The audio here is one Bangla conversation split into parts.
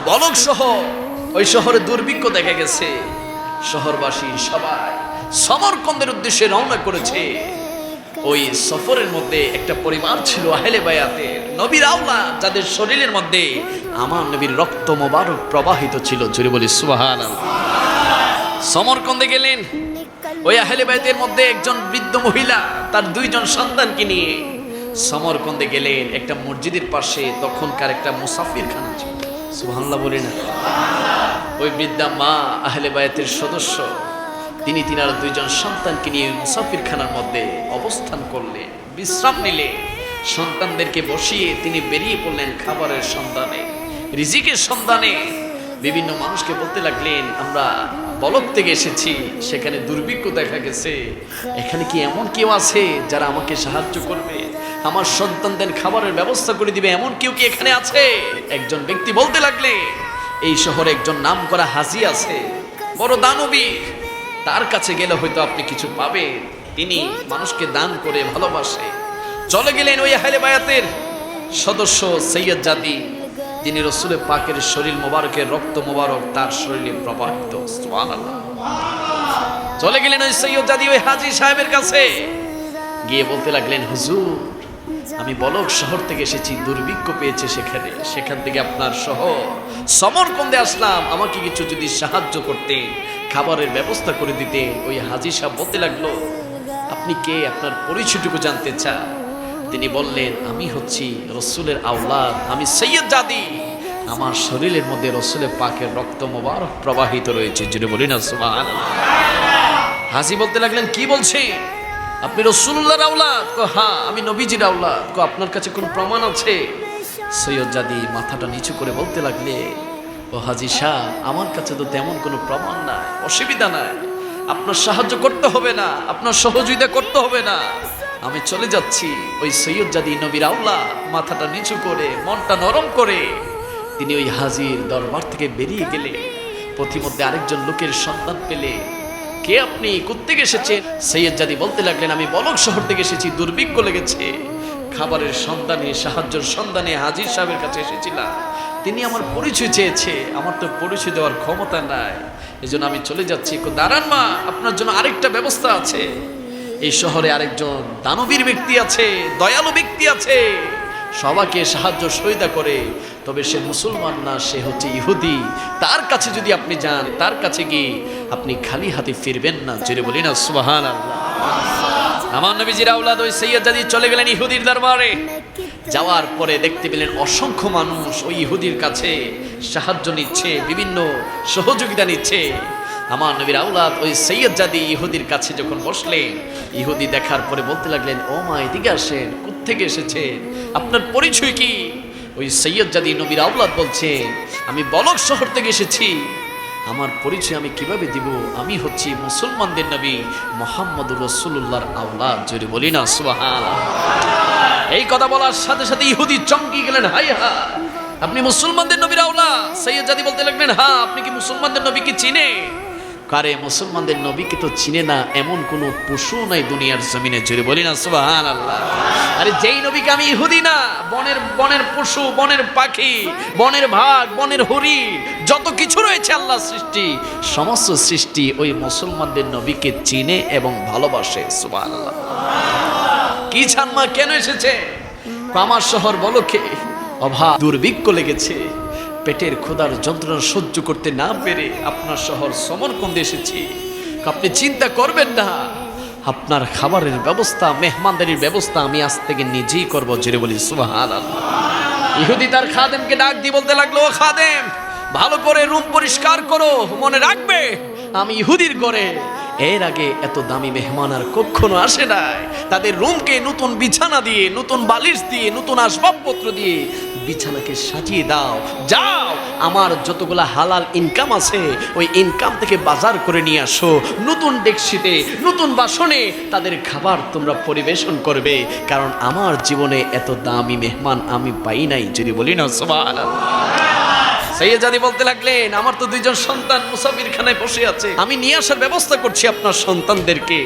বলক শহর, ওই শহরে দুর্ভিক্ষ দেখা গেছে। শহরবাসী সবাই সমরকন্দের উদ্দেশ্যে রওনা করেছে। ওই সফরের মধ্যে একটা পরিবার ছিল আহলে বায়াতের, নবীর আওলাদ, যাদের শরীরের মধ্যে আমার নবীর রক্ত মোবারক প্রবাহিত ছিল। জোরে বলি সুবহানাল্লাহ। সমরকন্দে গেলেন। ওই আহলে বায়াতের মধ্যে একজন বৃদ্ধ মহিলা তার 2 জন সন্তানকে নিয়ে সমরকন্দে গেলেন। একটা মসজিদের পাশে তখনকার একটা মুসাফির খানা ছিল। সুবহানাল্লাহ বলি না? ওই বৃদ্ধা মা আহলে বায়াতের সদস্য, তিনি তিনার 2 জন সন্তানকে নিয়ে মুসাফির খানার মধ্যে অবস্থান করলেন, বিশ্রাম নিলে। সন্তানদেরকে বসিয়ে তিনি বেরিয়ে পড়লেন খাবারের সন্ধানে, রিজিকের সন্ধানে। বিভিন্ন মানুষকে বলতে লাগলেন, আমরা বলক থেকে এসেছি, সেখানে দুর্ভিক্ষ দেখা গেছে। এখানে কি এমন কেউ আছে যারা আমাকে সাহায্য করবে, আমার সন্তানদের খাবারের ব্যবস্থা করে দিবে? এমন কেউ কি এখানে আছে? একজন ব্যক্তি বলতে লাগলে, এই শহরে একজন নামকরা হাজী আছে, বড় দানবী, তার কাছে গেলে হয়তো আপনি কিছু পাবেন। তিনি মানুষকে দান করে ভালোবাসে। চলে গেলেন ওই আহলে বায়াতের সদস্য সৈয়দ জাদি, যিনি রসুলের পাকের শরীর মোবারকের রক্ত মোবারক তার শরীরে প্রবাহিত। সুবহানাল্লাহ। চলে গেলেন ওই সৈয়দ জাদি ওই হাজী সাহেবের কাছে, গিয়ে বলতে লাগলেন, হুজুর, আমি বলক শহর থেকে এসেছি, দুর্ভিক্ষ পেয়েছে সেখান থেকে আপনার শহর সমরকন্দে আসলাম, আমাকে কিছু যদি সাহায্য করতেন, খাবারের ব্যবস্থা করে দিতেন। ওই হাজী সাহেব বলতে লাগলো, আপনি কে, আপনার পরিচয়টুকু জানতে চান। তিনি বললেন, আমি হচ্ছি রসুলের আওলাদ, আমি সৈয়দ জাদি, আমার শরীরের মধ্যে রসুলের পাকের রক্ত মোবারক প্রবাহিত রয়েছে। যদি বলি না সুবহানাল্লাহ। হাজী বলতে লাগলেন, কি বলছে, আপনি রাসূলুল্লাহর আওলাদ? হ্যাঁ, আমি নবীজির আওলাদ। আপনার কাছে কোন প্রমাণ আছে? সৈয়দ জাদি মাথাটা নিচু করে বলতে লাগলে, ও হাজী শাহ, আমার কাছে তো তেমন কোনো প্রমাণ নাই, অসুবিধা নাই, আপনার সাহায্য করতে হবে না, আপনার সহযোগিতা করতে হবে না, আমি চলে যাচ্ছি। ওই সৈয়দ জাদি নবীর আওলাদ মাথাটা নিচু করে মনটা নরম করে তিনি ওই হাজীর দরবার থেকে বেরিয়ে গেলে পথিমধ্যে আরেকজন লোকের সন্ধান পেলে, কে আপনি, কোত্থেকে এসেছেন? সৈয়দ জাদি বলতে লাগলেন, আমি বলক শহর থেকে এসেছি, দুর্ভিক্ষ লেগেছে, খাবারের সন্ধানে, সাহায্যের সন্ধানে হাজী সাহেবের কাছে এসেছিলাম। তিনি আমার পরিচয় চেয়েছে, আমার তো পরিচয় দেওয়ার ক্ষমতা নাই, এজন্য আমি চলে যাচ্ছি। দাঁড়ান মা, আপনার জন্য আরেকটা ব্যবস্থা আছে। এই শহরে আরেকজন দানবীর ব্যক্তি আছে, দয়ালু ব্যক্তি আছে, সবাইকে সাহায্য সহায়তা করে, তবে সে মুসলমান না, সে হচ্ছে ইহুদি। তার কাছে যদি আপনি যান, তার কাছে গিয়ে আপনি খালি হাতে ফিরবেন না। জোরে বলি না সুবহানাল্লাহ। আমার নবীজির আওলাদ ওই সৈয়দ জাদি চলে গেলেন ইহুদির দরবারে। যাওয়ার পরে দেখতে পেলেন অসংখ্য মানুষ ওই ইহুদির কাছে সাহায্য নিচ্ছে, বিভিন্ন সহযোগিতা নিচ্ছে। আমার নবীর আওলাদ ওই সৈয়দ জাদি ইহুদির কাছে যখন বসলেন, ইহুদি দেখার পরে বলতে লাগলেন, ও মা, এদিকে আসেন, কোত্থেকে এসেছেন, আপনার পরিচয় কি? ওই সৈয়দ জাদি নবীর আওলাদ বলছেন, আমি বলক শহর থেকে এসেছি, আমার পরিচয় আমি কিভাবে দিব, আমি হচ্ছি মুসলমানদের নবী মুহাম্মদুর রাসূলুল্লাহর আওলাদ। জোরে বলি না সুবহানাল্লাহ। এই কথা বলার সাথে সাথে ইহুদি চমকে গেলেন, হায় হায়, আপনি মুসলমানদের নবীর আওলাদ? সৈয়দ জাদি বলতে লাগলেন, হ্যাঁ, আপনি কি মুসলমানদের নবীকে চিনে? কারে মুসলমানদের নবীকে তো চিনে না এমন কোন পশু নাই দুনিয়ার জমিনে। জোরে বলি না সুবহানাল্লাহ। আরে যেই নবীকে আমি ইহুদি না, বনের পশু, বনের পাখি, বনের ভাগ, বনের হরিণ, যত কিছু রয়েছে আল্লাহ সৃষ্টি, সমস্ত সৃষ্টি ওই মুসলমানদের নবীকে চিনে এবং ভালোবাসে। সুবহানাল্লাহ। কি ছানমা, কেন এসেছে? আমার শহর বলকে অভাব, দুর্ভিক্ষ লেগেছে, পেটের ক্ষুধার যন্ত্রণা সহ্য করতে না পেরে আপনার শহর সমরকন্দে এসেছি। আপনি চিন্তা করবেন না, আপনার খাবারের ব্যবস্থা, মেহমানদারির ব্যবস্থা আমি আজ থেকে নিজেই করবো। জোরে বলি সুবহানাল্লাহ। ইহুদি তার খাদেমকে ডাক দিয়ে বলতে লাগলো, ও খাদেম, ভালো করে রুম পরিষ্কার করো, মনে রাখবে আমি ইহুদির ঘরে এর আগে এত দামি মেহমান আর কখনো আসে নাই। তাদের রুমকে নতুন বিছানা দিয়ে, নতুন বালিশ দিয়ে, নতুন আসবাবপত্র দিয়ে বিছানাকে সাজিয়ে দাও। যাও, আমার যতগুলা হালাল ইনকাম আছে ওই ইনকাম থেকে বাজার করে নিয়ে আসো, নতুন ডেকসিতে, নতুন বাসনে তাদের খাবার তোমরা পরিবেশন করবে, কারণ আমার জীবনে এত দামি মেহমান আমি পাই নাই। যদি বলি না সুবহানাল্লাহ। সৈয়দ জাদি বলতে লাগলেন, আমার তো 2 জন সন্তান মুসাফির খানায় বসে আছে, আমি নিয়ে আসার ব্যবস্থা করছি আপনার সন্তানদেরকে।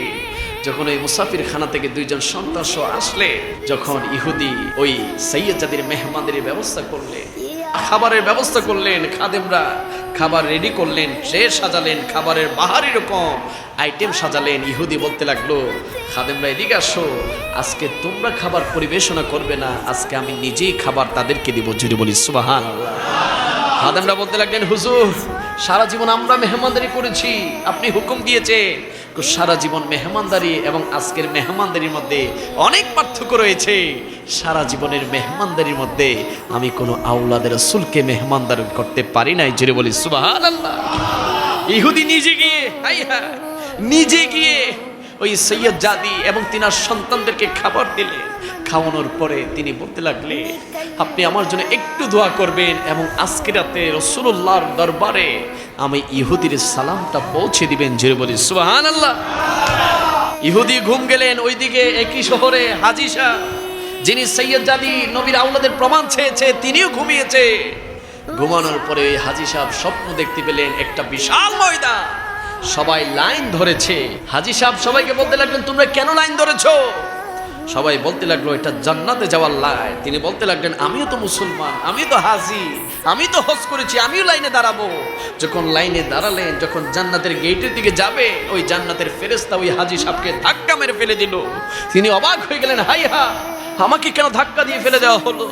যখন ওই মুসাফির খানা থেকে 2 জন সন্তান আসলে, যখন ইহুদি ওই সৈয়দ জাদির মেহমানদের ব্যবস্থা করলে, খাবারের ব্যবস্থা করলেন, খাদেমরা খাবার রেডি করলেন, ট্রে সাজালেন, খাবারের বাহারি রকম আইটেম সাজালেন। ইহুদি বলতে লাগলো, খাদেমরা এদিকে আসো, আজকে তোমরা খাবার পরিবেশনা করবে না, আজকে আমি নিজেই খাবার তাদেরকে দিব। জুড়ে বলি সুবহানাল্লাহ। খাদেমরা বলতে লাগলেন, হুজুর সারা জীবন আমরা মেহমানদারি করেছি, আপনি হুকুম দিয়েছে। সারা জীবন মেহমানদারি এবং আজকের মেহমানদারির মধ্যে অনেক পার্থক্য রয়েছে। সারা জীবনের মেহমানদারির মধ্যে আমি কোনো আওলাদের রাসূলকে মেহমানদারি করতে পারি নাই। জুড়ে বলি সুবহানাল্লাহ। ইহুদি নিজে গিয়ে নিজে গিয়ে ওই সৈয়দ জাদি এবং তিনার সন্তানদেরকে খাবার দিলেন। খাওয়ানোর পরে তিনি বলতে লাগলেন, আপনি আমার জন্য একটু দোয়া করবেন এবং আজকে রাতে রাসূলুল্লাহর দরবারে আমি ইহুদির সালামটা পৌঁছে দিবেন। জোরে বলি সুবহানাল্লাহ। ইহুদি ঘুম গেলেন। ওইদিকে একই শহরে হাজী সাহ, যিনি সৈয়দ জাদি নবীর আওলাদের প্রমাণ চেয়েছে, তিনিও ঘুমিয়েছে। ঘুমানোর পরে হাজী সাহেব স্বপ্ন দেখতে পেলেন একটা বিশাল ময়দান, সবাই লাইন ধরেছে। হাজী সাহেব সবাইকে বলতে লাগলেন, তোমরা কেন লাইন ধরেছো? সবাই বলতে লাগলো, এটা জান্নাতে যাওয়ার লাইন। তিনি বলতে লাগলেন, আমিও তো মুসলমান, আমি তো হাজী, আমি তো হজ করেছি, আমিও লাইনে দাঁড়াবো। যখন লাইনে দাঁড়ালেন, যখন জান্নাতের গেটের দিকে যাবে, ওই জান্নাতের ফেরেশতা ওই হাজী সাহেবকে ধাক্কা মেরে ফেলে দিল। তিনি অবাক হয়ে গেলেন, হাই হা, আমাকে কেন ধাক্কা দিয়ে ফেলে দেওয়া হলো?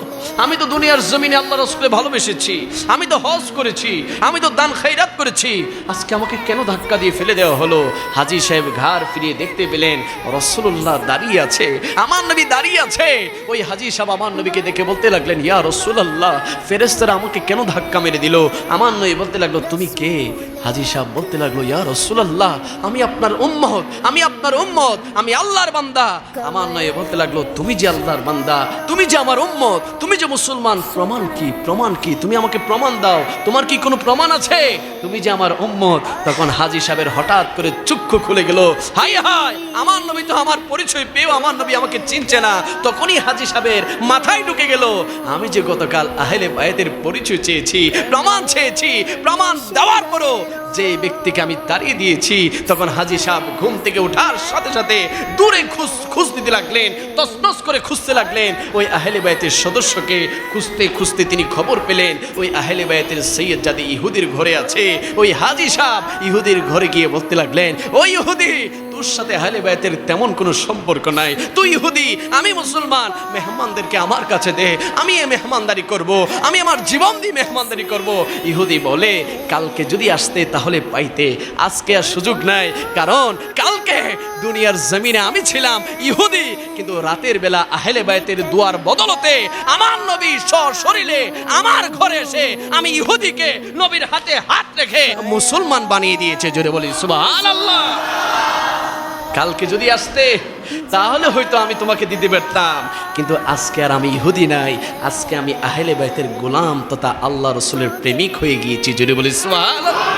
আমি তো দুনিয়ার জমিনে আল্লাহ রাসূলকে ভালোবেসেছি, আমি তো হজ করেছি, আমি তো দান খায়রাত করেছি, আজকে আমাকে কেন ধাক্কা দিয়ে ফেলে দেওয়া হলো? হাজী সাহেব ঘাড় ফিরিয়ে দেখতে পেলেন রাসূলুল্লাহ দাঁড়িয়ে আছে, আমার নবী দাঁড়িয়ে আছে। ওই হাজী সাহেব আমার নবীকে দেখে বলতে লাগলেন, ইয়া রাসূলুল্লাহ, ফেরেশতারা আমাকে কেন ধাক্কা মেরে দিল? আমার নবী বলতে লাগলো, তুমি কে? হাজী সাহেব বলতে লাগলো, ইয়া রাসূলুল্লাহ, আমি আপনার উম্মত, আমি আপনার উম্মত, আমি আল্লাহর বান্দা। আমার নবী বলতে লাগলো, তুমি যে আল্লাহর বান্দা, তুমি যে আমার উম্মত, তুমি যে মুসলমান, প্রমাণ কি? প্রমাণ কি? তুমি আমাকে প্রমাণ দাও, তোমার কি কোনো প্রমাণ আছে তুমি যে আমার উম্মত? তখন হাজী সাহেবের হঠাৎ করে চক্ষু খুলে গেল, হাই হাই, আমার নবী তো আমার পরিচয় পেয়েও আমার নবী আমাকে চিনছে না। তখনই হাজী সাহেবের মাথায় ঢুকে গেল, আমি যে গতকাল আহলে বায়াতের পরিচয় চেয়েছি, প্রমাণ চেয়েছি, প্রমাণ দেওয়ার পরও যে ব্যক্তিকে আমি তাড়িয়ে দিয়েছি। তখন হাজী সাহেব ঘুম থেকে ওঠার সাথে সাথে দূরে খুঁজ দিতে লাগলেন, তছনছ করে খুঁজতে লাগলেন। ওই আহলে বায়াতের সদস্যকে খুঁজতে খুঁজতে তিনি খবর পেলেন ওই আহলে বায়াতের সৈয়দ জাদি ইহুদির ঘরে আছে। ওই হাজী সাহেব ইহুদির ঘরে গিয়ে বলতে লাগলেন, ওই ইহুদি, তোর সাথে আহলে বায়াতের তেমন কোনো সম্পর্ক নাই, তুই ইহুদি, আমি মুসলমান, মেহমানদেরকে আমার কাছে দে, আমি এ মেহমানদারি করব, আমি আমার জীবন দিয়ে মেহমানদারি করব। ইহুদি বলে, কালকে যদি আসতে তাহলে পাইতে, আজকে আর সুযোগ নাই, কারণ কালকে দুনিয়ার জমিনে আমি ছিলাম ইহুদি, কিন্তু রাতের বেলা আহলে বায়াতের দুয়ার বদলতে আমার নবী সশরীরে আমার ঘরে এসে আমি ইহুদিকে নবীর হাতে হাত রেখে মুসলমান বানিয়ে দিয়েছে। জোরে বলি সুবহানাল্লাহ। কালকে যদি আসতে তাহলে হয়তো আমি তোমাকে দিতে পারতাম, কিন্তু আজকে আর আমি ইহুদি নাই, আজকে আমি আহলে বায়াতের গোলাম তথা আল্লাহ রাসূলের প্রেমিক হয়ে গিয়েছি। জোরে বলি সুবহানাল্লাহ।